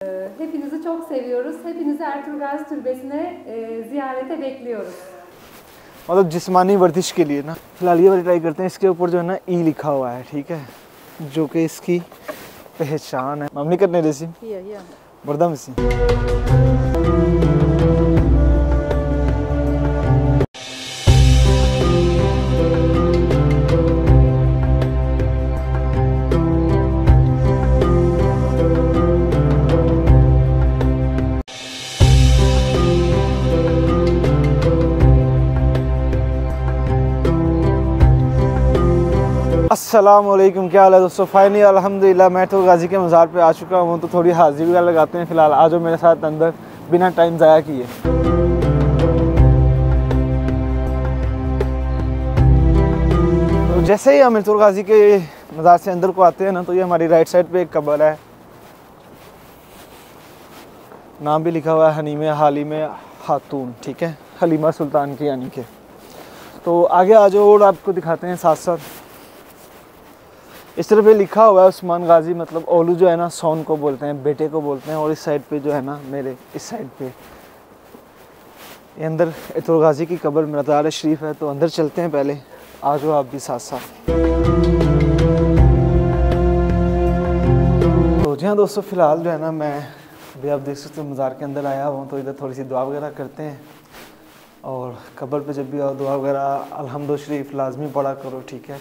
Hepinizi çok seviyoruz. Hepinizi Ertuğrul Gazi Türbesi'ne ziyarete bekliyoruz. मतलब जिस्मानी वर्जिश के लिए ना। फिलहाल ये वाली ट्राई करते हैं। इसके ऊपर जो है ना ई लिखा हुआ है, ठीक है, जो कि इसकी पहचान है। मम्मी करने रेसी बर्दा में सी अस्सलामुअलैकुम, क्या हाल है दोस्तों। फाइनली अल्हम्दुलिल्लाह मैं तो गाजी के मज़ार पे आ चुका हूँ। तो थोड़ी हाजिरी वगैरह लगाते हैं। फ़िलहाल आ जाओ मेरे साथ अंदर बिना टाइम ज़ाया किए। तो जैसे ही हम अरतुगरुल गाजी के मज़ार से अंदर को आते हैं ना, तो ये हमारी राइट साइड पे एक कब्र है। नाम भी लिखा हुआ है हनीमे हालिमे खातून, ठीक है, हलीमा सुल्तान की यानी के। तो आगे आ जाओ और आपको दिखाते हैं साथ साथ। इस तरफ पे लिखा हुआ है उस्मान गाजी, मतलब ओलू जो है ना सोन को बोलते हैं, बेटे को बोलते हैं। और इस साइड पे जो है ना मेरे इस साइड पे ये अंदर अरतुगरुल गाजी की कब्र मज़ार शरीफ है। तो अंदर चलते हैं, पहले आ जाओ आप भी साथ साथ। तो जी हाँ दोस्तों, फ़िलहाल जो है ना मैं अभी आप देख सकते हो मज़ार के अंदर आया हूँ। तो इधर थोड़ी सी दुआ वगैरह करते हैं। और कब्र पे जब भी आओ दुआ वगैरह अल्हम्दुलिल्लाह शरीफ लाजमी पढ़ा करो, ठीक है।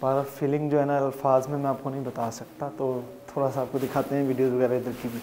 पर फीलिंग जो है ना अल्फाज में मैं आपको नहीं बता सकता। तो थोड़ा सा आपको दिखाते हैं वीडियोज़ वगैरह इधर की भी।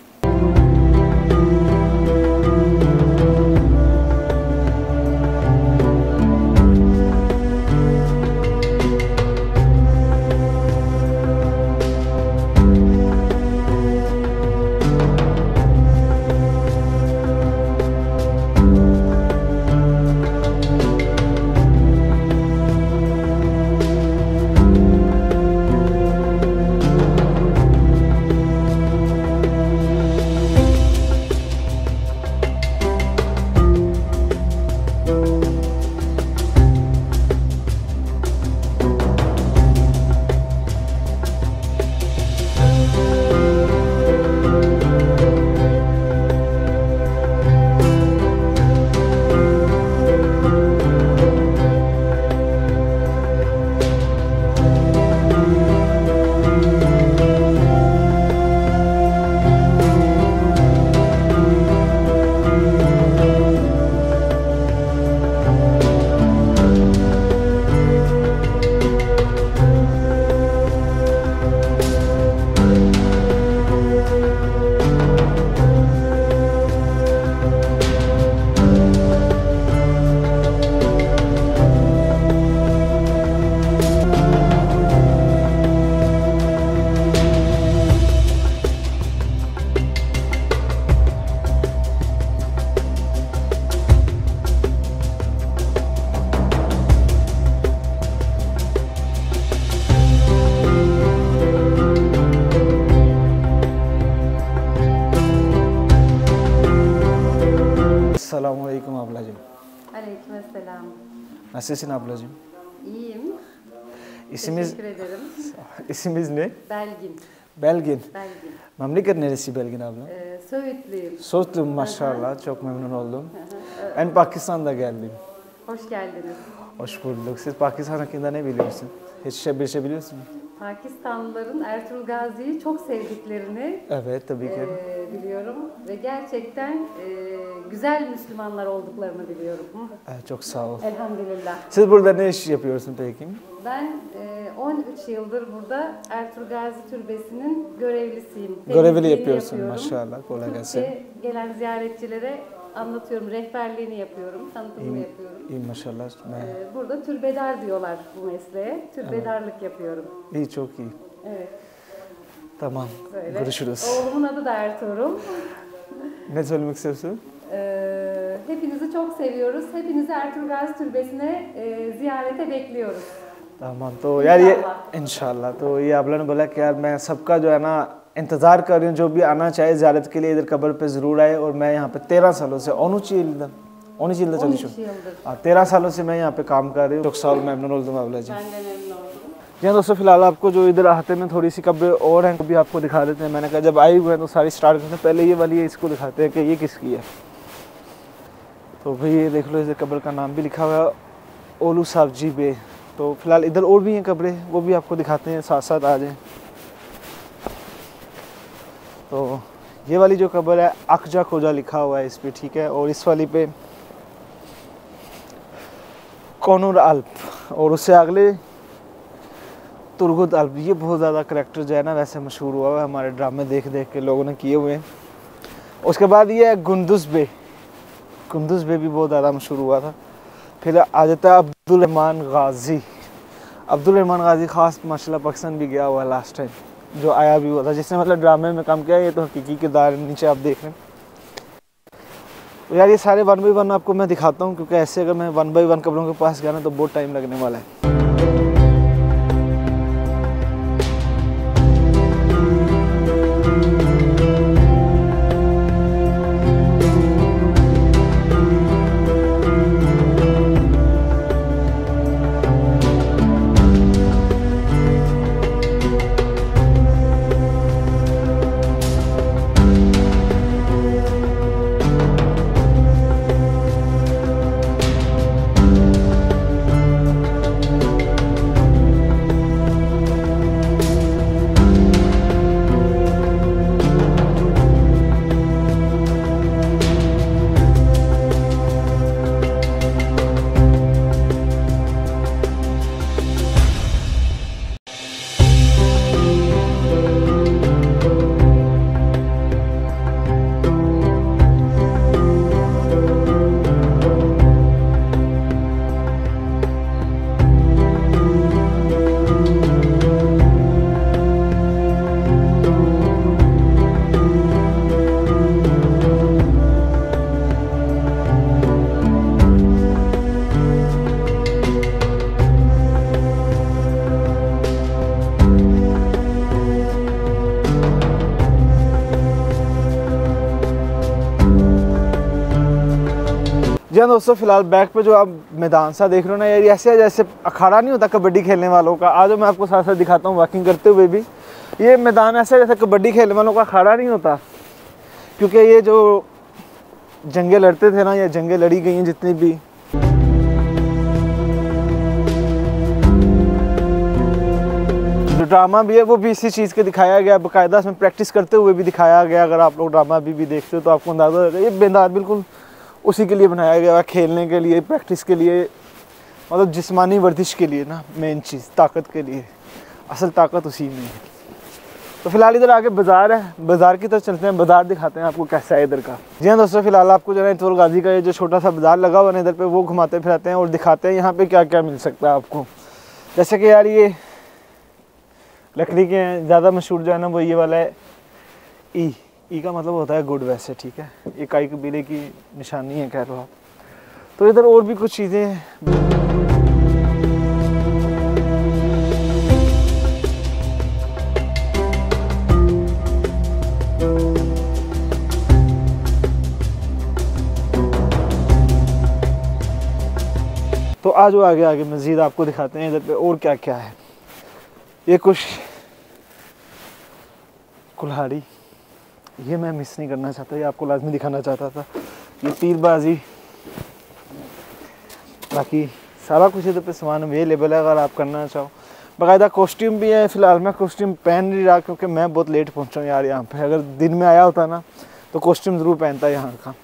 Assalamualaikum ablacığım. Aleykümselam. Nasılsın ablacığım? İyiyim. İsimiz, Teşekkür ederim. isimiz ne? Belgin. Belgin. Belgin. Memleket neresi Belgin abla? Söğütlüyüm. Söğütlü maşallah. Çok memnun oldum. Ben Pakistan'da geldim. Hoş geldiniz. Hoş bulduk. Siz Pakistan hakkında ne biliyorsun? Hiç bir şey biliyorsun mu? Pakistanlıların Ertuğrul Gazi'yi çok sevdiklerini Evet tabii ki. biliyorum ve gerçekten güzel Müslümanlar olduklarını biliyorum. Çok sağ ol. Elhamdülillah. Siz burada ne iş yapıyorsun peki? Ben 13 yıldır burada Ertuğrul Gazi Türbesi'nin görevlisiyim. Görevli Temizliğini yapıyorsun yapıyorum. maşallah. Kolay gelsin. Türkçe gelen ziyaretçilere anlatıyorum, rehberliğini yapıyorum, tanıtımını yapıyorum. İyi maşallah. Burada türbedar diyorlar bu mesleğe. Türbedarlık yapıyorum. İyi, çok iyi. Evet. Tamam. Böyle. Görüşürüz. Oğlumun adı da Ertuğrul. Ne söylemek istiyorsun? Hepinizi çok seviyoruz. Hepinizi Ertuğrul Gazi Türbesi'ne ziyarete bekliyoruz. तमाम तो यार ये इंशाल्लाह। तो ये आपने ने बोला कि यार मैं सबका जो है ना इंतज़ार कर रही हूँ, जो भी आना चाहे ज़ियारत के लिए इधर कब्र पे ज़रूर आए। और मैं यहाँ पे 13 सालों से 13 yılda çalışıyorum. 13 सालों से मैं यहाँ पे काम कर रही हूँ। çok sağ olun, memnun oldum ablacığım. Ben de memnun oldum. जी हाँ दोस्तों, फिलहाल आपको जो इधर हाथे में थोड़ी सी कब्र और हैं भी आपको दिखा देते हैं। मैंने कहा जब आई हुए हैं तो सारी स्टार्ट करते हैं, पहले ये वाली है, इसको दिखाते हैं कि ये किसकी है। तो भाई ये देख लो, इस कब्र का नाम भी लिखा हुआ है ओलू साहब जी बे। तो फिलहाल इधर और भी हैं कब्रें, वो भी आपको दिखाते हैं, साथ साथ आ जाएँ। तो ये वाली जो कब्र है अकजा खोजा लिखा हुआ है इस पर, ठीक है। और इस वाली पे कौनूर अल्प और उससे अगले तुर्गुद अल्प। ये बहुत ज़्यादा करैक्टर जो है ना वैसे मशहूर हुआ है, हमारे ड्रामे देख देख के लोगों ने किए हुए हैं। उसके बाद ये है गुंदुस बे। गुंदुस बे भी बहुत ज़्यादा मशहूर हुआ था। फिर आ जाता है अब्दुल रहमान गाजी। अब्दुल रहमान गाजी ख़ास माशाल्लाह पाकिस्तान भी गया हुआ है लास्ट टाइम, जो आया भी हुआ था, जिसने मतलब ड्रामे में काम किया। ये तो हकीकी किरदार नीचे आप देख रहे हैं। तो यार ये सारे 1 बाई 1 आपको मैं दिखाता हूँ, क्योंकि ऐसे अगर मैं 1 बाई 1 कब्रों के पास गया ना तो बहुत टाइम लगने वाला है। जी हाँ दोस्तों, फिलहाल बैक पे जो आप मैदान सा देख रहे हो ना यार, ऐसे है जैसे अखाड़ा नहीं होता कबड्डी खेलने वालों का। आज मैं आपको साथ साथ दिखाता हूँ वॉकिंग करते हुए भी। ये मैदान ऐसा जैसे कबड्डी खेलने वालों का अखाड़ा नहीं होता, क्योंकि ये जो जंगें लड़ते थे ना, या जंगें लड़ी गई हैं जितनी भी, जो ड्रामा भी है वो भी इसी चीज़ के दिखाया गया, बाकायदा इसमें प्रैक्टिस करते हुए भी दिखाया गया। अगर आप लोग ड्रामा भी देखते हो तो आपको अंदाज़ा होगा ये मैदान बिल्कुल उसी के लिए बनाया गया है, खेलने के लिए, प्रैक्टिस के लिए, मतलब जिस्मानी वर्जिश के लिए ना, मेन चीज़ ताकत के लिए। असल ताकत उसी में है। तो फिलहाल इधर आगे बाज़ार है, बाज़ार की तरफ चलते हैं, बाज़ार दिखाते हैं आपको कैसा है इधर का। जी हाँ दोस्तों, फिलहाल आपको जो है इतवल गाजी का ये जो छोटा सा बाज़ार लगा हुआ है इधर पे, वो घुमाते फिराते हैं और दिखाते हैं यहाँ पे क्या क्या मिल सकता है आपको। जैसे कि यार ये लकड़ी के हैं, ज़्यादा मशहूर जो है ना वो ये वाला है ई का मतलब होता है गुड वैसे, ठीक है। ये काई कबीले की निशानी है कह लो आप। तो इधर और भी कुछ चीज़ें हैं। तो आज वो आगे आगे मज़ीद आपको दिखाते हैं इधर पे और क्या क्या है। ये कुछ कुल्हाड़ी, ये मैं मिस नहीं करना चाहता, ये आपको लाजमी दिखाना चाहता था। ये तीरबाजी, बाकी सारा कुछ इधर पे सामान अवेलेबल है अगर आप करना चाहो। बाकायदा कॉस्ट्यूम भी है। फ़िलहाल मैं कॉस्ट्यूम पहन नहीं रहा क्योंकि मैं बहुत लेट पहुंचा हूँ यार यहाँ पे। अगर दिन में आया होता ना तो कॉस्ट्यूम ज़रूर पहनता यहाँ का,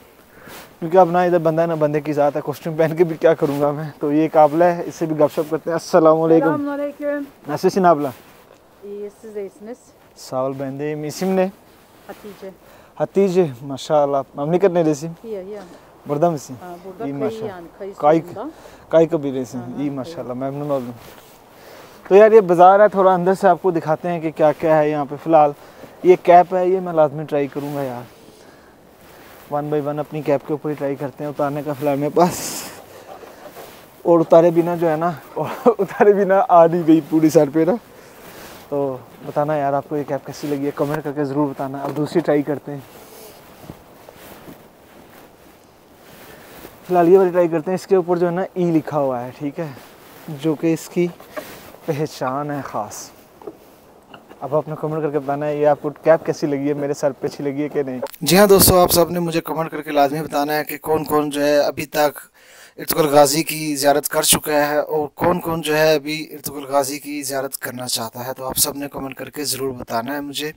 क्योंकि अब ना इधर बंदा है ना बंदे की ज़ात है, कॉस्ट्यूम पहन के भी क्या करूँगा मैं। तो ये काबला है, इससे भी गपशप करते हैं। अस्सलाम वालेकुम। Nasılsın abla? İyi, siz de iyisiniz. Sağ ol, ben de iyiyim. İsim ne? Hatice. Hatice, maşallah. Memleket neresin? Hiye. Burada mısın? Ha, burada İyi kayı maşallah. yani, kayı Kayık. sonunda. काई कबीले से। हाँ, ई हाँ, माशाल्लाह, मेमनून ओldum। तो यार ये बाज़ार है, थोड़ा अंदर से आपको दिखाते हैं कि क्या क्या है यहाँ पे। फ़िलहाल ये कैप है, ये मैं लाजमी ट्राई करूँगा यार। 1 बाई 1 अपनी कैप के ऊपर ही ट्राई करते हैं उतारने का फ़िलहाल मेरे पास। और उतारे बिना जो है ना, उतारे बिना आ नहीं गई पूरी सर पे ना। तो बताना यार आपको ये कैप कैसी लगी है, कमेंट करके ज़रूर बताना। अब दूसरी ट्राई करते हैं। फिलहाल ये वाली ट्राई करते हैं। इसके ऊपर जो है ना ई लिखा हुआ है, ठीक है, जो कि इसकी पहचान है ख़ास। अब आपने कमेंट करके बताना है ये आपको कैप कैसी लगी है, मेरे सर पे अच्छी लगी है कि नहीं। जी हाँ दोस्तों, आप सब ने मुझे कमेंट करके लाजमी बताना है कि कौन कौन जो है अभी तक इर्तुगरुल गाज़ी की ज़ियारत कर चुका है और कौन कौन जो है अभी इर्तुगरुल गाज़ी की ज़ियारत करना चाहता है। तो आप सब ने कमेंट करके ज़रूर बताना है मुझे।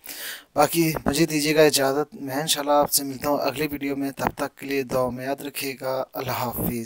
बाकी मुझे दीजिएगा इजाज़त, मैं इंशाल्लाह आपसे मिलता हूँ अगली वीडियो में। तब तक के लिए दुआ में याद रखिएगा। अल्लाह हाफिज़।